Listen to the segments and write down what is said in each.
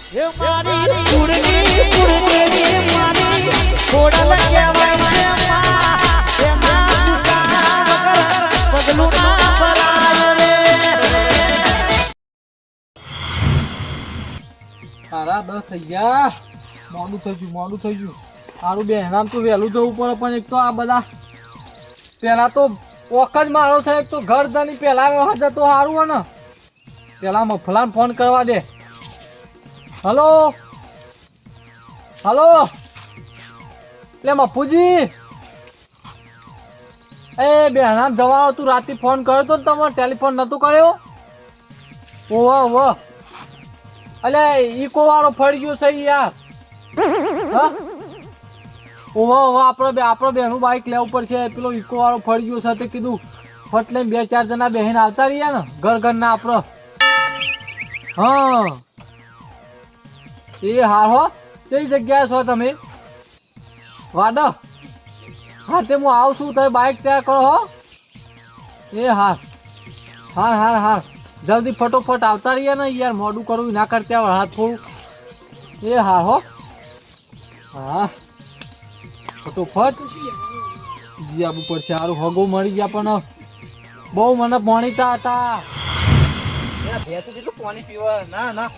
એ મારી કુડની મારી ખોડલ કહેવાય છે માં એના ગુસ્સા વગર પગલું ના ભરાય રે તારા 10 થઈ ગયા મોડું થઈ ગયું સારું બેહનામ તો વહેલું જવું પડે પણ એક તો આ બધા પેલા તો ઓખ જ મારો સાહેબ તો ઘર ધની પેલા હજે તો સારું હોય ને પેલા મફલાને ફોન કરવા દે હલો એટલે મફુજી એ બેહનામ જવાનો તું રાતે ફોન કર્યો તો તમારે ટેલિફોન નતું કર્યો ઓહો અલે ઈકો વાળો ફરી ગયો છે યાર હા ઓહો આપણો બેનું બાઈક લેવું પડશે પેલો ઈકો વાળો ફરી ગયો છે તે કીધું ફટ લઈને 2-4 જણા બેહીન આવતા રહ્યા ને ઘર ના આપણો હા એ હાર હો કઈ જગ્યાએ છો તમે વાડો હા તે હું આવું છું તમે બાઈક તૈયાર કરો હો એ હાર જલ્દી ફટોફટ આવતા રહ્યા ને યાર મોડું કરવું ના કરતા હાથ થોડું એ હાર હો હા ફટોફટ જી આવવું પડશે સારું હગો મળી ગયા પણ બહુ મને મોણીતા હતા ભેંસો જેટલું પાણી પીવા ના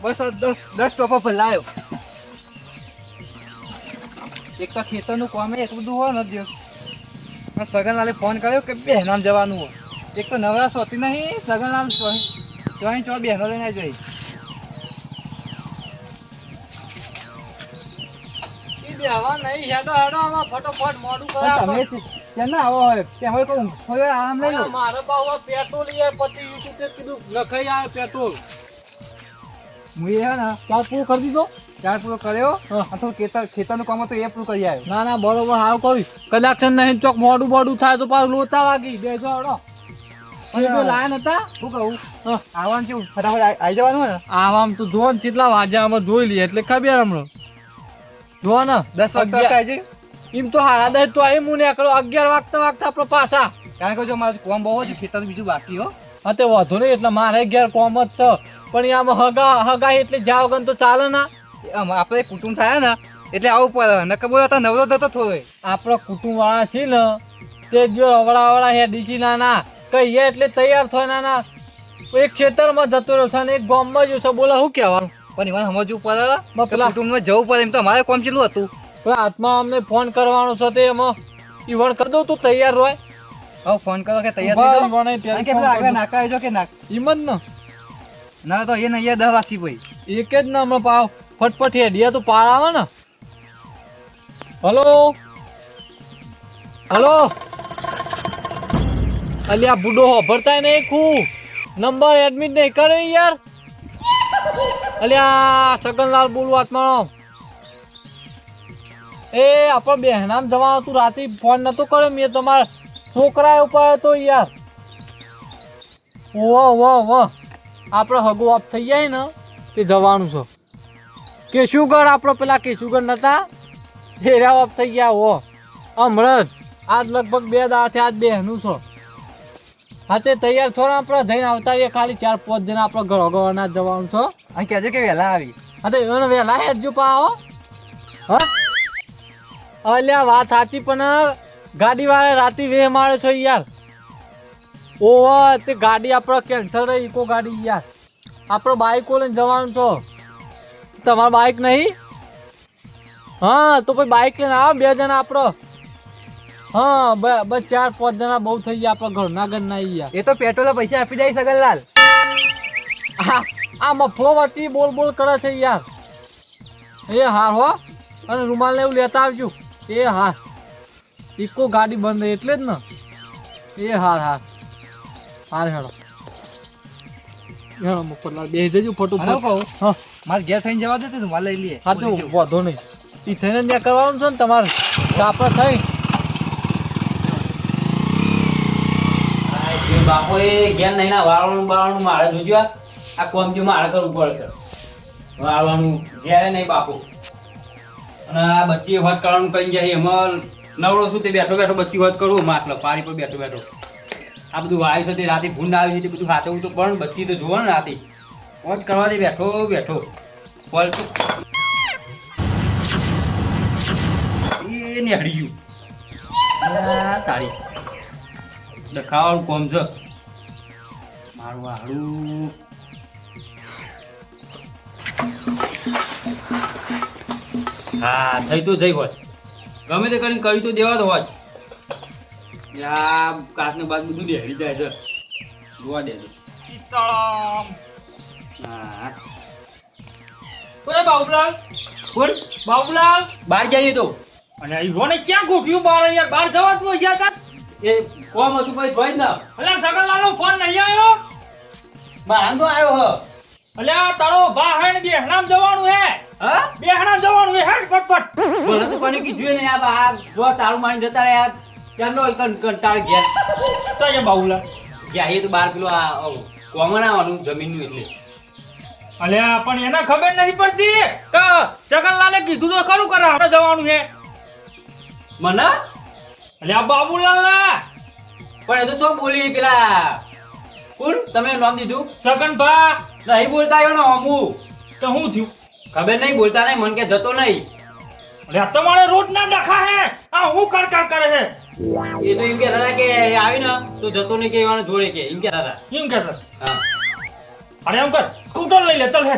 બસ 10 ટોપા ભલાયો એક તો ખેતરનું કામ એટલું બધું હોય ને મેં સગનલાલે ફોન કર્યો કે બહેનામ જવાનું હોય એક તો નવરાશ હોતી નહીં સગનલાલ જોઈ ચો બહેનો લઈને જોઈ ફટોફટ મોડું તમે ક્યાં ના આવો હોય ત્યાં હોય કહું હવે આરામ લઈ લો મારે પાવ પેટ્રોલ યાર પતિ યુટ્યુબ કીધું લખાઈ આવે પેટ્રોલ હું એ હે ને ચાર પૂરો કરી દીધો ચાર પૂરો કર્યો અથવા ખેતરનું કામ હતું એ પૂરું કરી આવ્યો ના બરોબર સારું કર્યું કદાચ નહીં ચોક મોડું થાય તો પાછું લોચા વાગી બેસો હડો લાયન હતા શું કહું આવવાનું કેવું ફટાફટ આવી જવાનું હોય ને આમ તો જો ને કેટલા વાગ્યા અમે જોઈ લઈએ એટલે ખબર હમણાં જો ને 10 વાગતા આવી જાય એમ તો હારા 10 તો અહીં હું નીકળો 11 વાગતા આપણે પાછા કારણ કે જો મારું કોમ બહુ જ ખેતર બીજું બાકી હો હા તે વાંધો નહીં એટલે મારે ઘેર કોમ જ છે પણ આમાં હગા એટલે જાવ ગન તો ચાલે ના આપણે કુટુંબ થાય ને એટલે આવું પડે નકર બોલો તો નવરો થતો થોડો આપણો કુટુંબ વાળા છે ને તે જો અવળા હે ડીસી ના કહીએ એટલે તૈયાર થાય ના એક ખેતરમાં જતો રહ્યો છે ને એક ગામમાં જ છે બોલો શું કહેવાનું પણ એમાં સમજવું પડે કુટુંબમાં જવું પડે એમ તો અમારે કોમ ચેલું હતું પણ હાથમાં અમને ફોન કરવાનો છે તે એમાં ઈવણ કરી દઉં તું તૈયાર હોય હવે ફોન કરો કે તૈયાર થઈ કે પેલા આગળ નાકા આવજો કે નાક હિંમત ન ના તો એ નહીં 10 વાગી ભાઈ એક જ ના હમણાં પાવ ફટફટ હેડિયા તો પાર આવે ને હલો અલ્યા બુડો હોભરતાય નહીં ખું નંબર એડમિટ નહીં કરે યાર અલ્યા સગનલાલ બોલું આત્માનો એ આપણે બેહનામ જવાનું તું રાતે ફોન નતો કર્યો મેં તમારા છોકરા ઉપર હતો યાર વાહ આપણે હગો ઓફ થઈ જાય ને તે જવાનું છે કેશુગર આપણો પેલા કેશુગર નતા હેરા ઓફ થઈ ગયા હો હમણાં જ આજ લગભગ 2 દાડાથી આજ બેહનું છે હા તે તૈયાર થોડા આપણે જઈને આવતા રહીએ ખાલી 4-5 જણા આપણે ઘરોના જવાનું છે અને કહેજો કે વહેલા આવી હા તો એને વહેલા હેરજો પાવો હા અલ્યા વાત સાચી પણ ગાડી વાળા રાતે વેહ મારે છો યાર ઓહો તે ગાડી આપણે કેન્સલ રહી ઇકો ગાડી યાર આપણો બાઈકો લઈને જવાનું છો તમારું બાઈક નહીં હા તો કોઈ બાઈક લઈને આવો 2 જણા આપણો હા બસ 4-5 જણા બહુ થઈ ગયા આપણા ઘરના યાર એ તો પેટ્રોલ પૈસા આપી જાય સગનલાલ આ મફળો વચ્ચે બોલ કરે છે યાર એ હાર હો અને રૂમાલ ને એવું લેતા આવજો એ હાર ઇકો ગાડી બંધ એટલે જ ને એ હાર હેડો મફતલાલ બે જજો ફટોફટ હા મારે ઘેર થઈને જવા દે તું માલ લઈ લઈએ હા તો વાંધો નહીં એ થઈને ત્યાં કરવાનું છે ને તમારે આપણે થઈ બાપો એ ઘેર નહીં ના વાળવાનું મારે જોજો આ કોમ જે મારે કરવું પડે છે વાળવાનું ઘેરે નહીં બાપુ અને આ બચ્ચી વાત કરવાનું કઈ જાય એમાં નવરો છું તે બેઠો બચ્ચી વાત કરું માટલો પાણી પર બેઠો આ બધું વાયુ છે તે રાતે ભૂંડ આવી છે તે બધું સાચવું તો પણ બચ્ચી તો જુઓ ને રાતે પહોંચ કરવા દે બેઠો ફોલ તો એ નેહડી ગયું આ તારી દેખાવાનું કોમ છે મારું હાડું હા થઈ તો જઈ હોત ગમે તે કરીને કરી તો દેવા તો હોત આ કાચને બાદ બધું દેહડી જાય છે જોવા દેજો સીતારામ. હા ઓય બાબુલાલ કોણ બાબુલાલ બહાર જઈએ તો અને ઈવોને ક્યાં ગોઠ્યું બાર યાર? બહાર જવા તું ગયા તા? એ કોમ હતું ભાઈ જોઈ જ ના અલ્યા સગનલાલનો ફોન નહીં આવ્યો? મારા તો આવ્યો હ અલ્યા તારો ભા હે ને બેહણામ જવાનું હે. હા બેહણામ જવાનું હે હેડ ફટફટ. મને તો કોને કીધું ને આ બા જો તારું મારી જતા રહ્યા ત્યાંનો કંટાળ ગયા તો એ બાઉલા. ગયા એ તો બાર કિલો આ કોમણ આવવાનું જમીનનું એટલે અલ્યા પણ એને ખબર નહીં પડતી કે સગનલાલે કીધું તો ખરું કરે આપણે જવાનું હે. મને અલ્યા બાબુલાલ ના પણ એ તો ચો બોલી પેલા કોણ તમે નામ દીધું સગન ભા નહીં બોલતા આવ્યો ને અમુ તો હું થયું? ખબર નહીં બોલતા નહીં મન કે જતો નહીં અલ્યા તમારે રોજ ના ડખા હે આ હું કર કરે હે એ તો એમ કહેતા હતા કે આવી ને તો જતો નહીં કે એવાને જોડે કે એમ કહેતા હતા એમ કહેતા. હા અરે એમ કર સ્કૂટર લઈ લે ચાલ હે.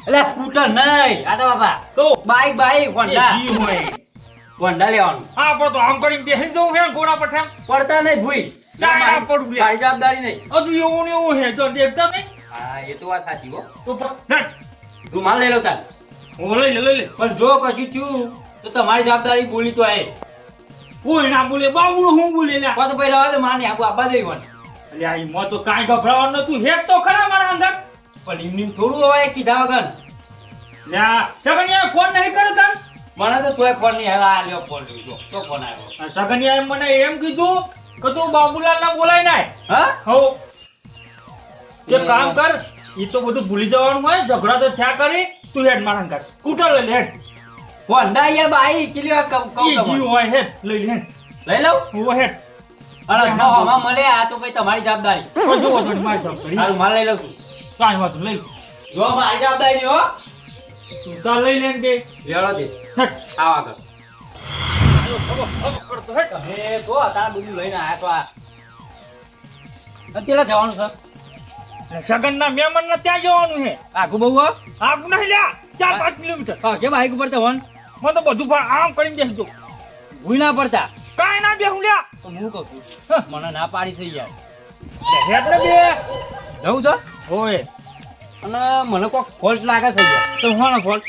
એટલે સ્કૂટર નહીં આ તો બાપા તો બાઈક હોન્ડા એ જી હોય હોન્ડા લેવાનું હા પણ તો આમ કરીને બેસી જવું હે ઘોડા પર ઠેમ. પડતા નહીં ભૂઈ ના પડું લે. તારી જવાબદારી નહીં હજુ એવું ને એવું હે તો દેખતા નહીં હા એ તો વાત સાચી હો તો પણ તું માલ લઈ લો તાર હું લઈ લે પણ જો કશું થયું તો તમારી જવાબદારી બોલી તો એ કોઈ ના બોલે બાબુડો હું બોલે લ્યા. તો પહેલા આવે તો માને આપું આપવા દઈ વન અલ્યા ઈ મો તો કાંઈ ગભરાવાનું નતું હેડ તો ખરા મારા અંદર. પણ એમની થોડું હવે કીધા વગર લ્યા સગનિયા ફોન નહીં કરે તન? મને તો તોય ફોન નહીં હવે આ લ્યો ફોન લીધો તો ફોન આવ્યો આ સગનિયા એમ મને એમ કીધું કે તું બાબુલાલ ના બોલાય નાય. હા હો તે કામ કર ઈ તો બધું ભૂલી જવાનું હોય ઝઘડા તો થયા કરી તું હેડ મારા ઘર સ્કૂટર લઈ લે હેડ. હોન્ડા યાર બાઈ કેટલી વાર કહું ઈ જીવ હોય હેડ લઈ લે હેડ. લઈ લઉં હું હેડ અને નવામાં મળે આ તો ભાઈ તમારી જવાબદારી કોઈ જોવો તો મારી જાવ કરી સારું માલ લઈ લઉં છું કાંઈ વાત લઈ જો મારી જવાબદારી નહીં હો તું તાર લઈ લે ને બે લેવડો દે હેડ. આવ આગળ કરતો હેડ. એ તો તાર બધું લઈને આયા તો આ અત્યારે જવાનું છે સગન ના મહેમાન ના ત્યાં જવાનું છે. આગુ બહુ હો આગુ નહીં લ્યા 4-5 કિલોમીટર. હા કે બાઈક ઉપર તો વન મને તો બધું પણ આમ કરીને બેસી દો ભૂઈ ના પડતા કાંઈ ના બેહું લ્યા. તો હું કહું છું મને ના પાડી છે યાર હેડ ને બે જવું છે ઓય અને મને કોઈક ફોલ્ટ લાગે છે યાર તો હોનો ફોલ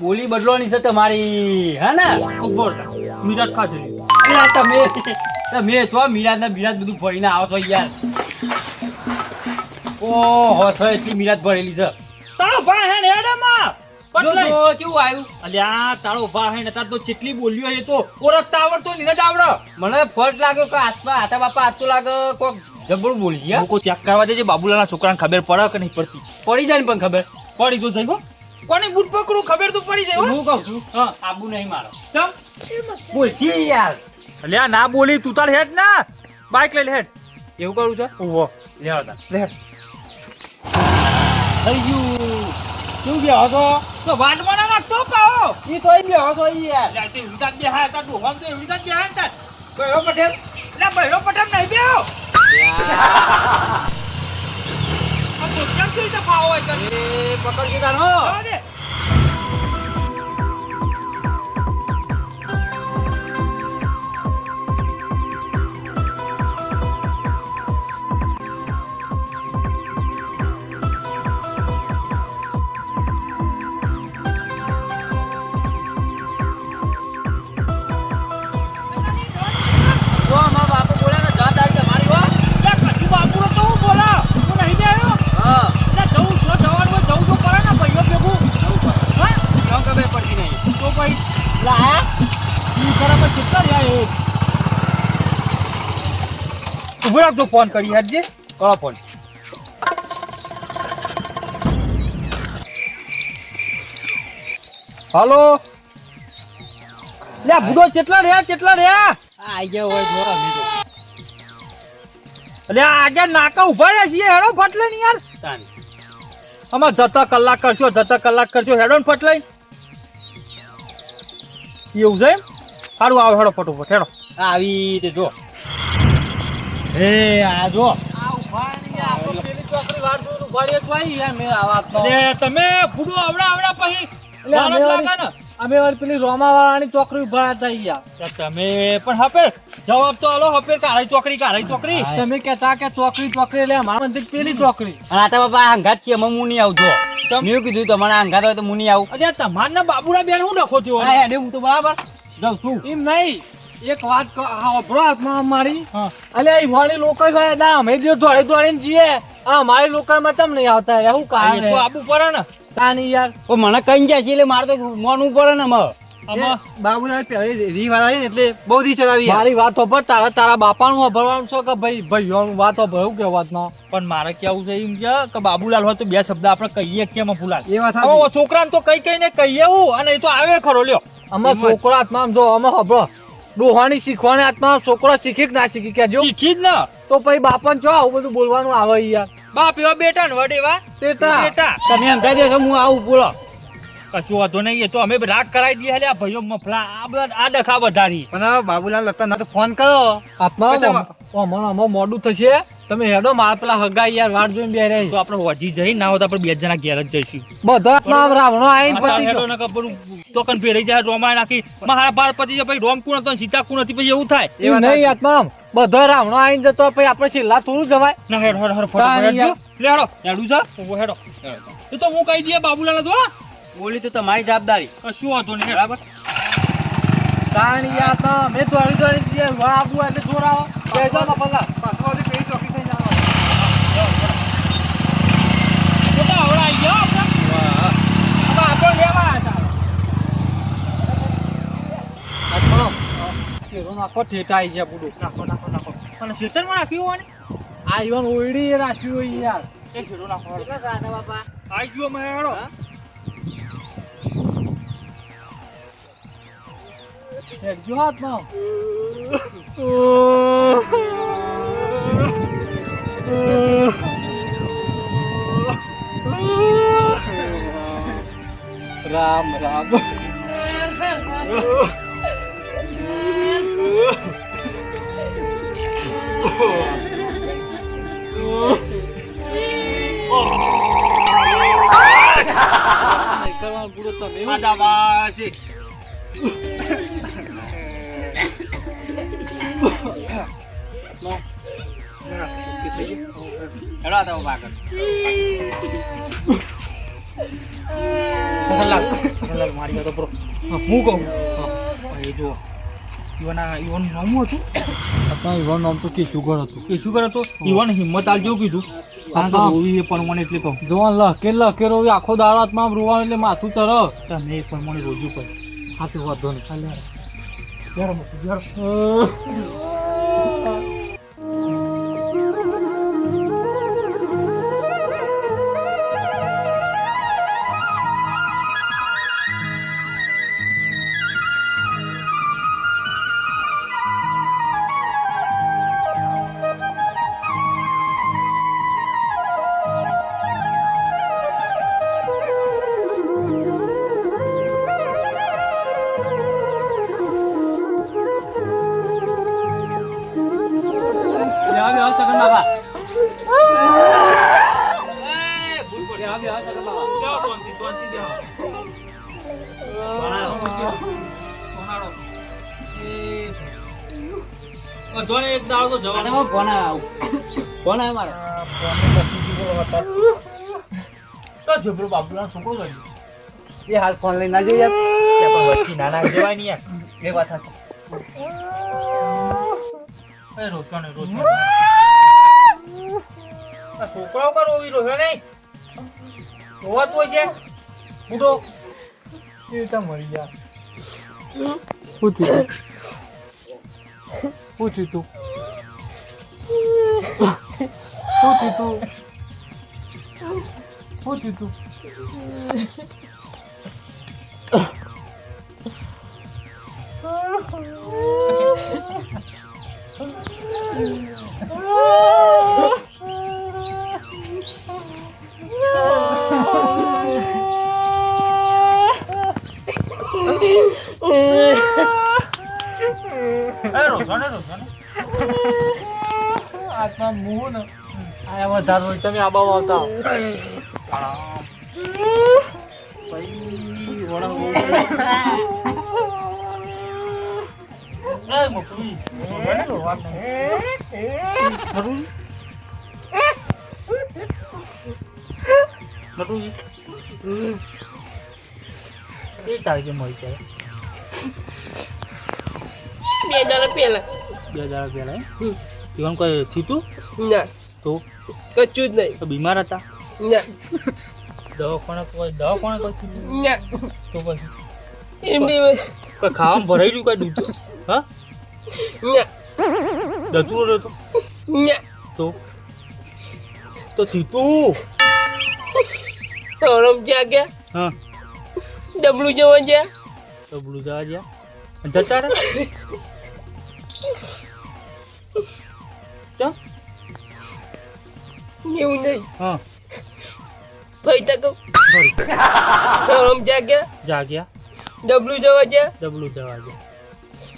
બોલી બદલવાની છે તમારી હે ને ઉભો થા મીરાજ ખાધેલી. યાર તમે છો મિરાજ બધું ભરીને આવો છો યાર ઓહો છો એટલી મિરાજ ભરેલી છે તારો ભાઈ હે ને હેડમાં જો બદલાય. જો કેવું આવ્યું અલ્યા તારો ભાઈ હે ને તાર તો કેટલી બોલ્યો એ તો ઓળખતા આવડતો નહીં જ આવડે. મને ફોલ્ટ લાગ્યો કે હાથમાં હાથા બાપા હાથ તો લાગે કોક જબરું બોલી ગયા લોકો ચેક કરવા દેજે બાબુલાના છોકરાને ખબર પડે કે નહીં પડતી. પડી જાય ને પણ ખબર પડી તો જઈ હો કોની બૂટ પકડું ખબર તો પડી જાય હો. હું કહું છું હા આબુ નહીં મારો ચમ બોલજી યાર અલ્યા ના બોલી તું તાર હેડ ના બાઈક લઈ લે હેડ. એવું કરું છે ઓહો લેવા તા લે હેડ. થઈ ગયું શું ગયા હતો તો વાટમાં ના નાખતો પાઓ. ઈ તો ઈ ગયા હતો ઈ યાર લે તે વિધાન બે હા તાર ડોહામ તો વિધાન બે હા તાર. કયો પટેલ લે બૈરો પટેલ નહીં બેહો. આ તો કેમ થઈ જા પાઓ હોય તને. એ પકડજો તાનો જવા દે. જો અમારા બાપુ બોલ્યા ને જવાબદારી તમારી હો લે કશું બાપુરો તો હું બોલા હું નહીં બેહ્યો. હા લે જવું છો જવાનું હોય જવું તો પડે ને ભાઈઓ ભેગું. હા કેમ ખબર પડતી નહીં તો ભાઈ લાયા ઈ ખરાબ કેટલા રહ્યા એ ઉભો રાખ તો ફોન કરી હેડજે. કરો ફોન હાલો લે બુડો કેટલા રહ્યા આઈ ગયા હોય જો અમે તો લે આગળ નાકા ઉભા રહ્યા છીએ હેડો ફાટલે ની યાર. તાની આમાં જતા કલાક કરશો હેડો ને ફટ લઈ એવું છે એમ? સારું આવો હેડો ફટોફટ હેડો આવી તે જો એ આ જો પેલી ચોકડી વાળ જોઈને ઉભા રહ્યો છો આઈ યાર મેં આ વાતનો. અરે તમે ફૂડો આવડા પછી એટલે અમે લાગે ને અમે વળી પેલી રોમા વાળાની ચોકડી ઉભા હતા યાર. તમે પણ હપે જવાબ તો આલો હપે કાળી ચોકડી તમે કહેતા કે ચોકડી એટલે અમારા મંદિર પેલી ચોકડી. આ તો બાપા અંગાત છે એમાં હું નહીં આવતો મેં કીધું તમારા અંગાત હોય તો હું નહીં આવું અરે તમારના બાબુના બેન હું ડખો થયો હા હેડે હું તો બરાબર જાઉં છું એમ નહીં એક વાત સાંભળો હાથમાં મારી. હા અલ્યા એ વાળી લોકો ના અમે જે દોડીને જઈએ અમારી લોકોમાં તમ નહીં આવતા એવું કારણ તો આબુ પડે ને તાની યાર. ઓ મને કઈ જાય છે એટલે મારે તો મોનવું પડે ને અમારે આમાં બાબુલાલ પહેલી રી વાળા ને એટલે બહુ દી ચલાવી મારી વાત પર તારા બાપાનું ભરવાનું છે કે ભાઈ ભાઈઓનું વાત ભરવું કે વાત ના. પણ મારે કેવું છે એમ છે કે બાબુલાલ હોય તો બે શબ્દ આપણે કહીએ કેમ ફૂલાલ એ વાત હવે છોકરાને તો કઈ ને કહીએ હું અને એ તો આવે ખરો લ્યો અમારા છોકરા હાથમાં જો અમે હબળો ડોહાની શીખવાની હાથમાં છોકરો શીખી કે ના શીખી કેજો શીખી જ ને તો પછી બાપાને જો આવું બધું બોલવાનું આવે યાર. બાપ એવા બેટા ને વડેવા બેટા તમે એમ કહી દેશો હું આવું બોલો કશું વાંધો નહીં એ તો અમે રાગ કરાવી દઈએ લે ભાઈઓ મફલા આ બધા આ ડખા વધારી પણ હવે બાબુલાલ હતા ના તો ફોન કરો હાથમાં મોડું થશે તમે હેડો મારા પેલા હગા યાર વાટ જોઈને બે રહી તો આપણે વજી જઈ ના હોતા આપણે બે જણા ઘેર જ જઈશું બધા હાથમાં રાવણો આવીને પતી હેડો ગયો. ને કપડું ટોકન ફેરાઈ જાય રોમાય નાખી મારા બાર પતિ જાય પછી રોમ કોણ હતો ને સીતા કોણ હતી પછી એવું થાય એવું નહીં હાથમાં બધા રાવણો આવીને જતો પછી આપણે છેલ્લા થોડું જવાય. ના હેડો હેડો હેડો તાણી યાર. લે હેડો હેડું છે ઉભો હેડો એ તો હું કહી દઈએ બાબુલાલ તો બોલી તો તમારી જવાબદારી કશું વાંધો નહીં બરાબર તાણી યાર તો મેં દોડી જઈએ વાબુ એટલે જોર આવો બેજો ને પેલા પાછો વાળી પેલી ચોકડી થઈ જવાનું. મોટા આવડા આવી ગયો આપણે આગળ લેવા હતા કેરો નાખો ઠેઠા આવી ગયા બુડો. નાખો અને ખેતરમાં નાખ્યું હોય ને આ ઈવન ઓયડી રાખ્યું હોય યાર. એક ખેડો નાખો બાપા આવી ગયો મેં હેડો હેડજો હાથમાં. રામ રામ. બુડો તમે આદાવાસી હેડો આ તો આગળ સગનલાલ મારી વાત બરો હું કહું એ જો ઈવન નામું હતું આપણા ઈવન નામ તો કે શુગર હતું. કે શું કરે તો ઈવન હિંમત આલજો કીધું આ તો રોવી એ પ્રમાણે એટલે કહું જોવાન લકે રોવી આખો દાડો હાથમાં રોવાનું એટલે માથું ચર. તમે એ પ્રમાણે રોજુ કર હાથું વાંધો નહીં. સગન બાબા એક દાડો તો જવાનું ફોન આવ્યો મારો તો જબરો બાબુલાલ છોકરો કર્યો એ હાલ ફોન લઈને ના જોઈએ વચ્ચે નાના જવાય નહીં યાર એ વાત સાચી. એ રોશને આ છોકરાઓ કા રોવી રોહ્યો નહીં રોવા તો છે બુડો એ તો મરી ગયા. પૂછ્યું તું આત્મા મું ને આ વધારે હોય તમે આબાવ આવતા હો. એ તારીખે મળી જાય 2 દાડા પહેલા 2 દાડા પહેલા જીવન કોઈ થયું ના તો કચ્છું જ નહીં તો બીમાર હતા ના દવાખાને કોઈ થયું ના તો પછી એમની કોઈ ખાવામાં ભરાઈ ગયું કઈ દૂધ હા ના દતું રહેતો ના તો થયું હરમ જાગ્યા હા ડબલું જવા ગયા તો બ્લુ જવા ગયા જતા રે તો એવું નહીં હા ભાઈ તકો ભરી હરમ જાગ્યા જાગ્યા ડબલું જવા ગયા ડબલું જવા ગયા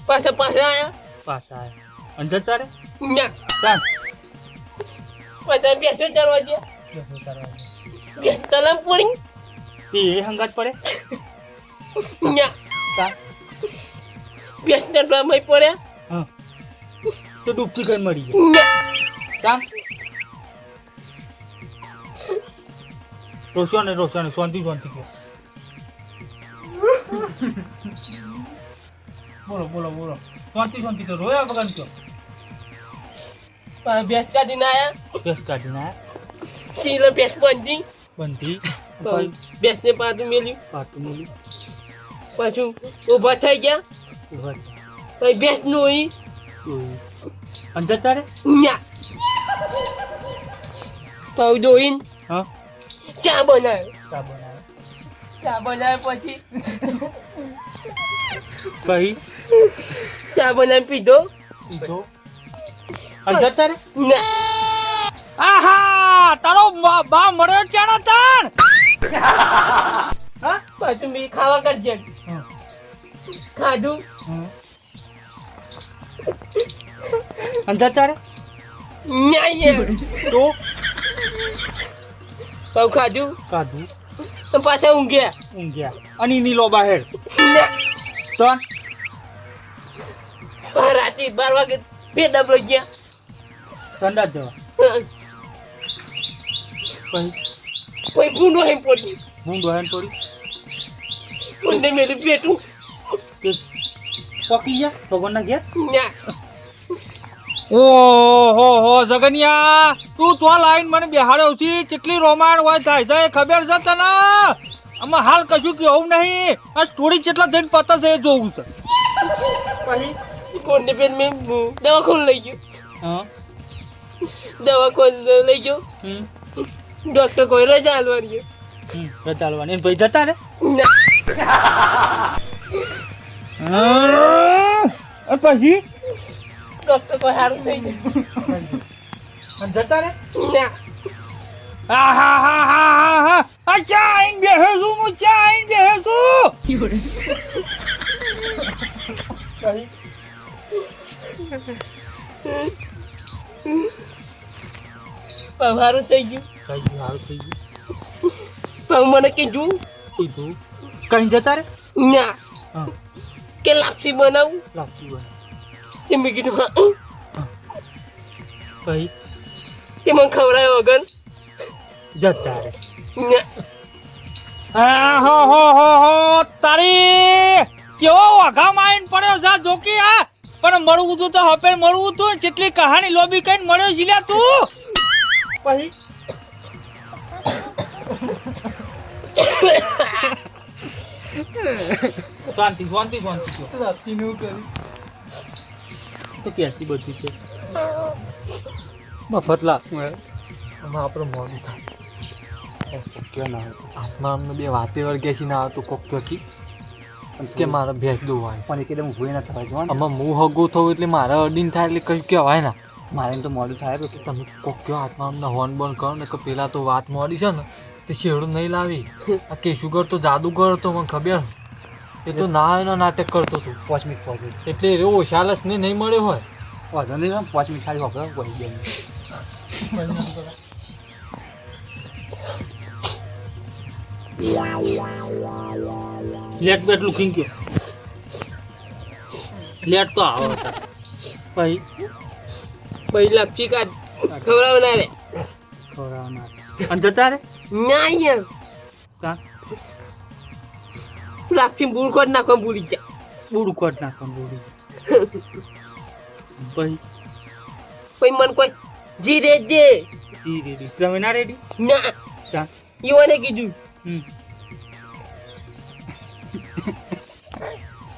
પાછા આયા પાછા આવ્યા અને જતા રે ના ચાલ પાછા બેસો ચાલવા ગયા બેસ તલામ પડી એ હંગાત પડે ના ચાલ બેસ તલામ પડ્યા હા તો ડૂબકી કઈ મરી ગયા ના ચાલ રોશને શાંતિ કહો બોલો શાંતિ તો રોયા વગર કહો બેસ કાઢીને આયા કેસ કાઢીને આયા શીલા બેસ બંધી બંધી બેસને પાછું મેલ્યું પાટું મૂલી પાછું ઊભા થઈ ગયા ઉભા પછી બેસ નોઈ અને જતા રે ના પાઉ દોઈન હા ચા બનાવ્યો ચા બનાવે ચા બનાવ્યા પછી કઈ ચા બનાવી પીધો પીધો અને જતા રે ના આહા તારો બા મળ્યો ચાણો તાણ હા પાછું મેં ખાવા કરજે ખાધું અને જતા રે ના યાર તો પાઉ ખાધું કાઢું તો પાછા ઊંઘ્યા ઊંઘ્યા અને એની લો બહાર ના તો રાતે 12 વાગે બે ડબલો ગયા ઠંડા જવા પછી કોઈ ભૂંડો એમ પડી હું બહેન પડી ભૂંડે મેલું પેટું કે પકી ગયા ભગવાનના ઘેર ના ઓહો જગન્યા તું તો લાઈન મને બેહાડ્યો છે કેટલી રોમાણ હોય થાય છે ખબર છે તને આમાં હાલ કશું કેવું નહીં આ સ્ટોરી કેટલા થઈને પતા છે એ જોવું છે પછી ભૂંડે પેટ મેં દવાખાને લઈ ગયો હા દવાખાને લઈ ગયો ડોક્ટર કોઈ રજા હાલવાની ચાલવાની ભાઈ જતા રે ના પછી ડોક્ટર કોઈ સારું થઈ જતા રે જાય ના આહા ચા આઈને બેહે છું હું ચા આઈને બેહે છું સારું થઈ ગયું સારું થઈ ગયું પણ મને કીધું કીધું કઈ જતા રે ના હા કે લાપસી બનાવું લાગતું બને તે મેં કીધું હા કઈ તે મને ખવડાયો વગર જતા રે ના હો તારી કેવો વઘામાં આઈને પડ્યો જા જોકી આ પણ મળવું તું તો હપે મળવું તું કેટલી કહાની લોબી કઈને મળ્યો જીલ્યા તું પછી શાંતિ રાતીનું કરી તો ક્યાંથી બધું છે મફતલા આમાં આપણે મોડું થાય કોક્યો ના હોય આત્મા અમને બે વાતે વળગ્યા છે ના આવે તો કોક્યો કી કે મારે ભેંસ દોવાય પણ એકદમ ભૂઈ ના થવાય જો આમાં હું હગું થયું એટલે મારે અડીને થાય એટલે કયું કહેવાય ના મારે તો મોડું થાય કે તમે કોક્યો આત્મા અમને હોર્ન બોન કરો ને કે પેલા તો વાત મોડી છે ને તે શેડું નહીં લાવી આ કેશુગર તો જાદુગર હતો મને ખબર એ તો ના એનો નાટક કરતો હતો 5 મિનિટ એટલે એવો ઓછાલસ ને નહીં મળ્યો હોય. વાંધો નહીં 5 મિનિટ ખાલી વાપરો કોઈ બેન લેટ બેટ લુકિંગ કયો લેટ તો આવો ભાઈ ભાઈ લાપસી કાઢ ખવડાવના રે ખવડાવનાર અને જતા રે ના યાર કાં લાપસી બૂળ કોટ નાખવા ભૂલી જા બુડું કોટ નાખો બુડું ભાઈ કોઈ મન કોઈ જી રે જે ઈ રેડી તમે ના રેડી ના કાં ઈવાને કીધું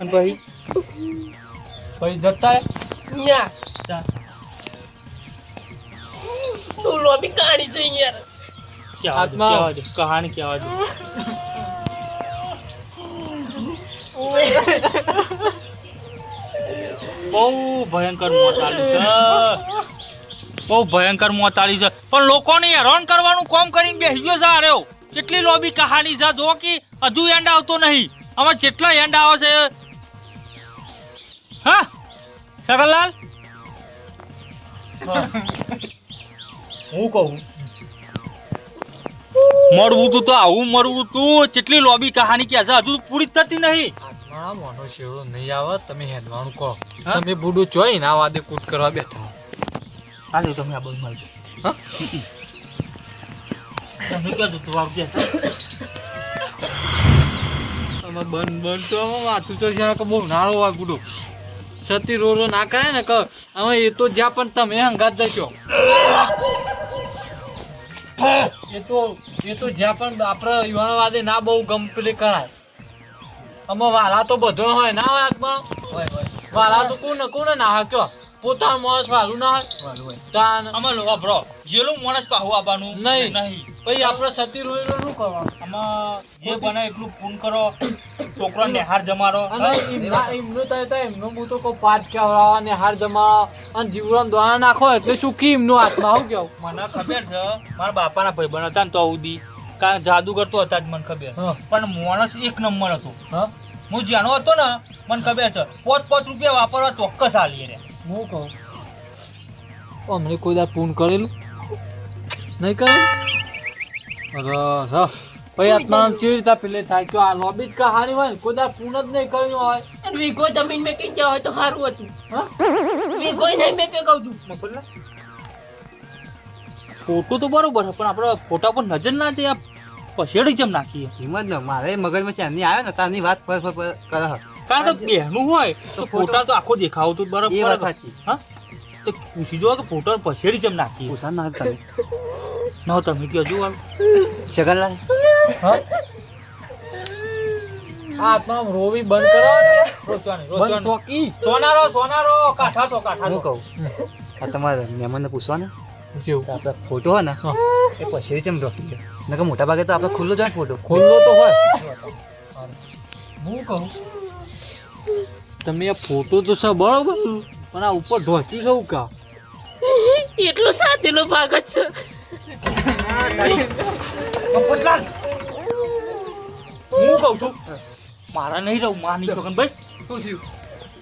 અને ભાઈ પછી જતા ના તા તું લોબી કાઢી છે યાર કહેવા દે કહાની કહેવા દે બહુ ભયંકર મોત આલી છે બહુ ભયંકર મોત આલી છે પણ લોકોને હેરાન કરવાનું કામ કરીને બેસી ગયો છે આર્યો કેટલી લોબી કહાની છે જો કે હજુ એન્ડ આવતો નહીં આમાં જેટલા એન્ડ આવે છે હા સગનલાલ હું કહું મરવું તું તો આવું મરવું તું જેટલી લોબી કહાની કે છે હજુ પૂરી થતી નહીં આત્મા મોનો શેરો નહીં આવે તમે હેડવાનું કહો. તમે બુડું ચોઈ ના વાદે કૂટ કરવા બેઠા. આજે તમે આ બંધ મારજો હા તમે ક્યાં તું આવજે અમે બંધ તો અમે માથું તો જ્યાં કે બહુ નાળો વાગુડો સતી રો ના કરે ને કે અમે એ તો જ્યાં પણ તમે હંગાત જશો એ તો જ્યાં પણ આપણે યુવાનવાદે ના બહુ ગમપલે કરાય. અમે વાલા તો બધો હોય ના હોય આત્મા વાલા તો કોને ના હોય કયો પોતાનું માણસ વાલું ના હોય તાન અમે લો બ્રો જેલું માણસ પાહુ આવવાનું નહીં. નહીં પછી આપણે સતી રોઈ શું કરવાનું આમાં જે બને એટલું પૂન કરો છોકરો નિહાર જમારો અને એમનું તો એમનું હું તો કોઈ પાઠ કહેવડાવવા ને હાર જમા અને જીવન દ્વારા નાખો એટલે સુખી એમનું હાથમાં આવું કેવું. મને ખબર છે મારા બાપાના ભાઈ બન હતા ને તો સુધી કારણ જાદુગર તો હતા જ મને ખબર પણ માણસ એક નંબર હતો હા હું જાણો હતો ને મને ખબર છે 5 રૂપિયા વાપરવા ચોક્કસ આલી રે હું કહું અમને કોઈ દાર પૂન કરેલું નહીં કરેલું પછી આત્મા કેવી રીતે પેલે થાય કે આ લોબી જ કહાની હોય ને કોઈ દાર પૂન જ નહીં કર્યું હોય. વીઘો જમીન મેં કઈ ગયા હોય તો સારું હતું વીઘો નહીં મેં કઈ કહું છું ફોટો તો બરોબર છે પણ આપણે ફોટા પર નજર ના જાય પછેડી જેમ નાખીએ હિંમત ને મારે મગજમાં ચાંદની આવ્યો ને તારની વાત ફર કરે કારણ કે બહેનું હોય તો ફોટા તો આખો દેખાવ તો એ બરોબર વાત સાચી હા તો પૂછી જો કે ફોટો પછેડી જેમ નાખીએ પૂછા ના તમે ના તમે કયો જો સગનલાલ હા આત્મા રોવી બંધ કરાવો બંધ ચોકી સોનારો કાઠા તો કાઠા હું કહું આ તમારા મહેમાનને પૂછવા ને જેવું આપણા ફોટો હોય ને એ પછી ચમ રોકી ગયો નકર મોટા ભાગે તો આપણે ખુલ્લો જ હોય ફોટો ખુલ્લો તો હોય. હું કહું તમે આ ફોટો તો છે બરોબર પણ આ ઉપર ઢોચ્યું છે હું કા એટલો સાધેલો ભાગ જ છે મફતલાલ હું કહું છું મારા નહીં રહું માં નહીં છોકન ભાઈ શું થયું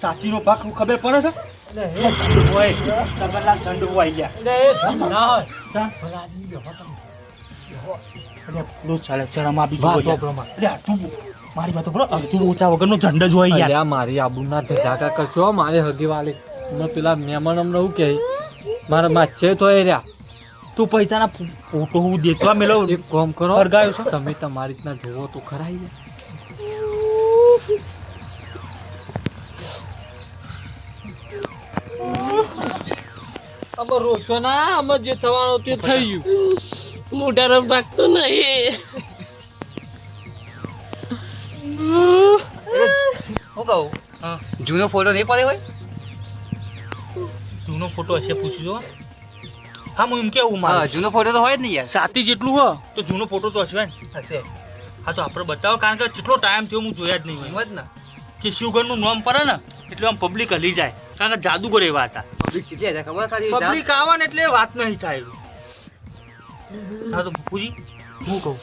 સાચીનો ભાગ ખબર પડે છે ઠંડુ હોય સગનલાલ ઠંડુ હોય ગયા એટલે એ ધમ ના હોય ચાલ. ભલા આદમી બેહો તમે. અરે પૂરો ચાલે શરમ આપી વાત જો વાપરો માં. અરે તું મારી વાત બરો તું ઓછા વગરનો ઝંડ જ હોય યાર અલ્યા મારી આબુના ધજાકા કરશો મારે હગી વાલે મને પેલા મહેમાન અમને શું કહે મારા માછે તો એ રહ્યા તું પૈસાના ફોટો હું દેખવા મેલો એક કામ કરો હરગાયો છો? તમે તમારી રીતના જોવો તો ખરા યાર. અમે રોકો ના અમે જે થવાનું તે થઈ ગયું મોઢાનો ભાગ તો નહીં હું કહું હા જૂનો ફોટો નહીં પડે હોય જૂનો ફોટો હશે પૂછી જો હા હું એમ કેવું હા મારે જૂનો ફોટો તો હોય જ નહીં યાર સાતી જેટલું હો તો જૂનો ફોટો તો હશે ને હશે હા તો આપણે બતાવો કારણ કે કેટલો ટાઈમ થયો હું જોયા જ નહીં હોય હિંમત ને કે શિવગરનું નામ પડે ને એટલે આમ પબ્લિક હલી જાય કારણ કે જાદુગર એવા હતા પબ્લિક કેટલી હતા ખબર ખાલી પબ્લિક આવે ને એટલે વાત નહીં થાય હા તો બાપુજી હું કહું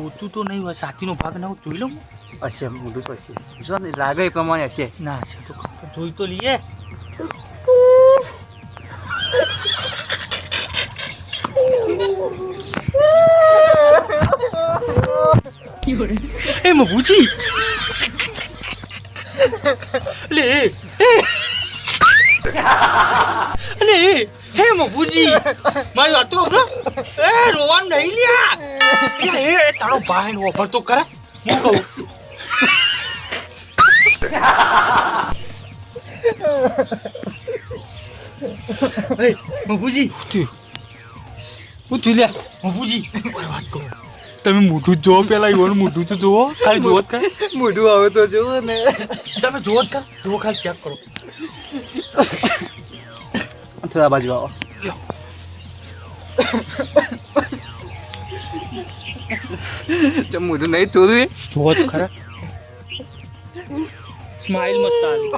ઓછું તો નહીં હોય સાતીનો ભાગ ના હોય જોઈ લઉં હશે મોઢું તો હશે જો ને લાગે એ પ્રમાણે હશે ના છે તો જોઈ તો લઈએ એ મભુજી લે અલે હે મભુજી મારી વાત તો હમણાં એ રોવાનું નહીં લ્યા એ તારો ભાઈ નો ઓફર તો કરે હું કહું એ મભુજી હું તું લ્યા મભુજી વાત કહું તમે મોઢું જો પેલા ઈવન મોઢું તો જુઓ ખાલી જોત કર મોઢું આવે તો જોવો ને તમે જોત કર જુઓ ખાલી ચેક કરો થોડા બાજુ આવો મોઢું નહીં તોડું જોત ખરા સ્માઈલ મસ્ત આવી